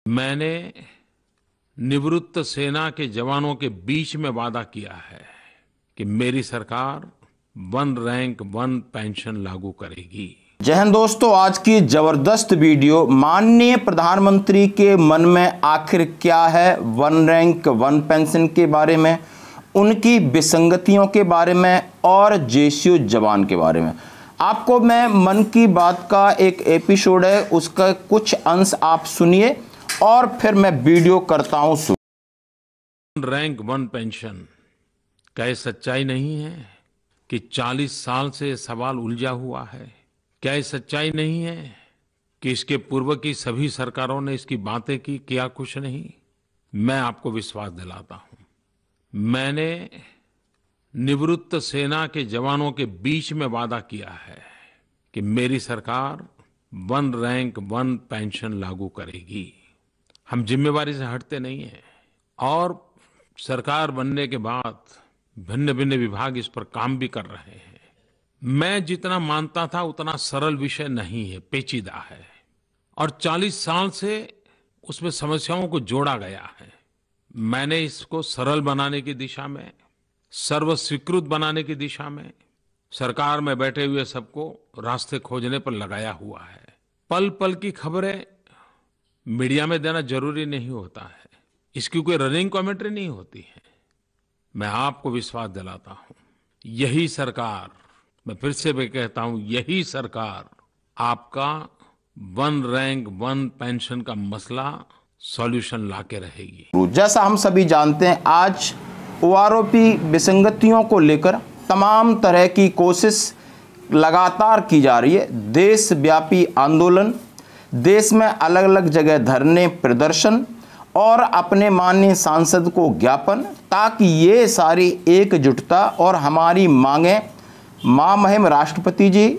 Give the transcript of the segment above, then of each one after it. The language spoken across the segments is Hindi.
मैंने निवृत्त सेना के जवानों के बीच में वादा किया है कि मेरी सरकार वन रैंक वन पेंशन लागू करेगी। जय हिंद दोस्तों, आज की जबरदस्त वीडियो माननीय प्रधानमंत्री के मन में आखिर क्या है, वन रैंक वन पेंशन के बारे में, उनकी विसंगतियों के बारे में और जेएसयू जवान के बारे में। आपको मैं मन की बात का एक एपिसोड है, उसका कुछ अंश आप सुनिए और फिर मैं वीडियो करता हूं वन रैंक वन पेंशन क्या ये सच्चाई नहीं है कि 40 साल से सवाल उलझा हुआ है? क्या ये सच्चाई नहीं है कि इसके पूर्व की सभी सरकारों ने इसकी बातें की, किया कुछ नहीं? मैं आपको विश्वास दिलाता हूं, मैंने निवृत्त सेना के जवानों के बीच में वादा किया है कि मेरी सरकार वन रैंक वन पेंशन लागू करेगी। हम जिम्मेवारी से हटते नहीं हैं और सरकार बनने के बाद भिन्न भिन्न विभाग इस पर काम भी कर रहे हैं। मैं जितना मानता था उतना सरल विषय नहीं है, पेचीदा है और 40 साल से उसमें समस्याओं को जोड़ा गया है। मैंने इसको सरल बनाने की दिशा में, सर्वस्वीकृत बनाने की दिशा में सरकार में बैठे हुए सबको रास्ते खोजने पर लगाया हुआ है। पल पल की खबरें मीडिया में देना जरूरी नहीं होता है, इसकी कोई रनिंग कमेंट्री नहीं होती है। मैं आपको विश्वास दिलाता हूं, यही सरकार, मैं फिर से भी कहता हूं, यही सरकार आपका वन रैंक वन पेंशन का मसला सॉल्यूशन लाके रहेगी। जैसा हम सभी जानते हैं, आज ओआरओपी विसंगतियों को लेकर तमाम तरह की कोशिश लगातार की जा रही है। देशव्यापी आंदोलन, देश में अलग अलग जगह धरने, प्रदर्शन और अपने माननीय सांसद को ज्ञापन, ताकि ये सारी एकजुटता और हमारी मांगें महामहिम राष्ट्रपति जी,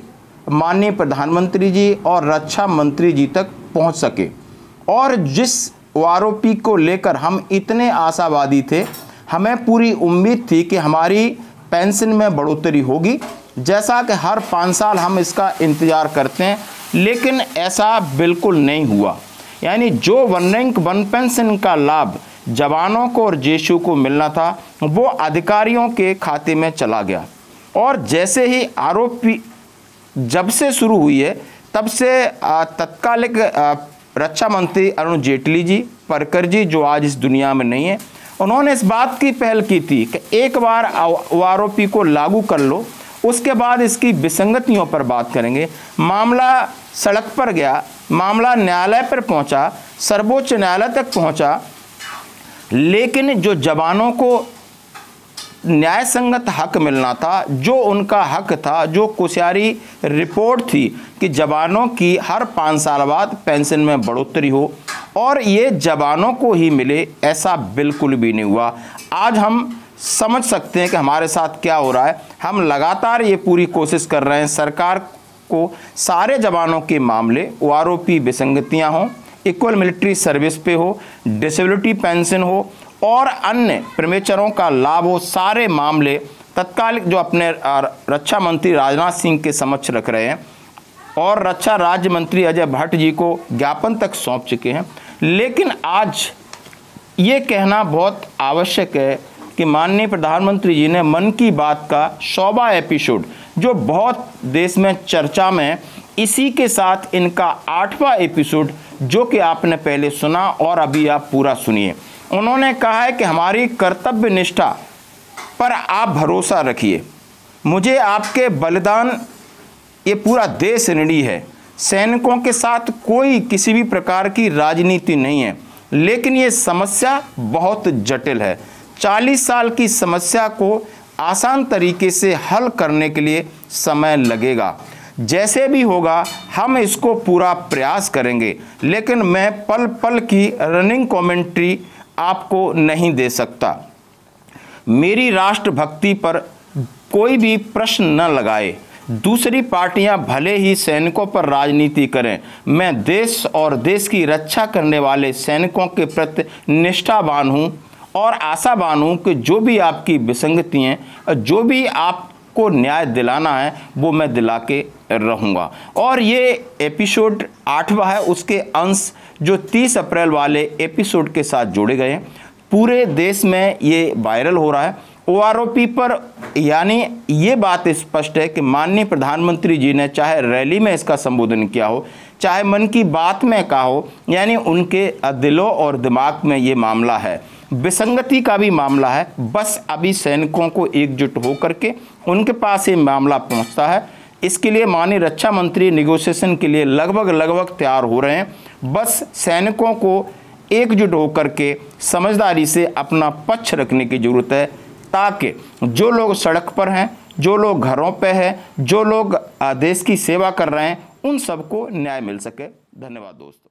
माननीय प्रधानमंत्री जी और रक्षा मंत्री जी तक पहुंच सके। और जिस ओआरओपी को लेकर हम इतने आशावादी थे, हमें पूरी उम्मीद थी कि हमारी पेंशन में बढ़ोतरी होगी, जैसा कि हर 5 साल हम इसका इंतज़ार करते हैं, लेकिन ऐसा बिल्कुल नहीं हुआ। यानी जो वन रैंक वन पेंशन का लाभ जवानों को और जेएसयू को मिलना था, वो अधिकारियों के खाते में चला गया। और जैसे ही आरोपी जब से शुरू हुई है, तब से तत्कालिक रक्षा मंत्री अरुण जेटली जी, परकर जी, जो आज इस दुनिया में नहीं है, उन्होंने इस बात की पहल की थी कि एक बार ओआरओपी को लागू कर लो, उसके बाद इसकी विसंगतियों पर बात करेंगे। मामला सड़क पर गया, मामला न्यायालय पर पहुंचा, सर्वोच्च न्यायालय तक पहुंचा, लेकिन जो जवानों को न्याय संगत हक मिलना था, जो उनका हक था, जो कुशयारी रिपोर्ट थी कि जवानों की हर 5 साल बाद पेंशन में बढ़ोतरी हो और ये जवानों को ही मिले, ऐसा बिल्कुल भी नहीं हुआ। आज हम समझ सकते हैं कि हमारे साथ क्या हो रहा है। हम लगातार ये पूरी कोशिश कर रहे हैं सरकार को सारे जवानों के मामले, ओआरओपी विसंगतियां हो, इक्वल मिलिट्री सर्विस पे हो, डिसेबिलिटी पेंशन हो और अन्य प्रेमेचरों का लाभ हो, सारे मामले तत्कालिक जो अपने रक्षा मंत्री राजनाथ सिंह के समक्ष रख रहे हैं और रक्षा राज्य मंत्री अजय भट्ट जी को ज्ञापन तक सौंप चुके हैं। लेकिन आज ये कहना बहुत आवश्यक है कि माननीय प्रधानमंत्री जी ने मन की बात का 100वां एपिसोड, जो बहुत देश में चर्चा में, इसी के साथ इनका 8वां एपिसोड, जो कि आपने पहले सुना और अभी आप पूरा सुनिए। उन्होंने कहा है कि हमारी कर्तव्य निष्ठा पर आप भरोसा रखिए, मुझे आपके बलिदान, ये पूरा देश ऋणी है। सैनिकों के साथ कोई किसी भी प्रकार की राजनीति नहीं है, लेकिन ये समस्या बहुत जटिल है। 40 साल की समस्या को आसान तरीके से हल करने के लिए समय लगेगा। जैसे भी होगा हम इसको पूरा प्रयास करेंगे, लेकिन मैं पल पल की रनिंग कमेंट्री आपको नहीं दे सकता। मेरी राष्ट्रभक्ति पर कोई भी प्रश्न न लगाए। दूसरी पार्टियां भले ही सैनिकों पर राजनीति करें, मैं देश और देश की रक्षा करने वाले सैनिकों के प्रति निष्ठावान हूं और आशावान हूं कि जो भी आपकी विसंगतियां, जो भी आप को न्याय दिलाना है वो मैं दिला के रहूँगा। और ये एपिसोड 8वां है, उसके अंश जो 30 अप्रैल वाले एपिसोड के साथ जोड़े गए हैं। पूरे देश में ये वायरल हो रहा है। ओआरओपी पर यानी ये बात स्पष्ट है कि माननीय प्रधानमंत्री जी ने चाहे रैली में इसका संबोधन किया हो, चाहे मन की बात में कहा हो, यानी उनके दिलों और दिमाग में ये मामला है। विसंगति का भी मामला है। बस अभी सैनिकों को एकजुट होकर के उनके पास ये मामला पहुंचता है। इसके लिए माननीय रक्षा मंत्री नेगोशिएशन के लिए लगभग तैयार हो रहे हैं। बस सैनिकों को एकजुट होकर के समझदारी से अपना पक्ष रखने की जरूरत है, ताकि जो लोग सड़क पर हैं, जो लोग घरों पे हैं, जो लोग देश की सेवा कर रहे हैं, उन सबको न्याय मिल सके। धन्यवाद दोस्तों।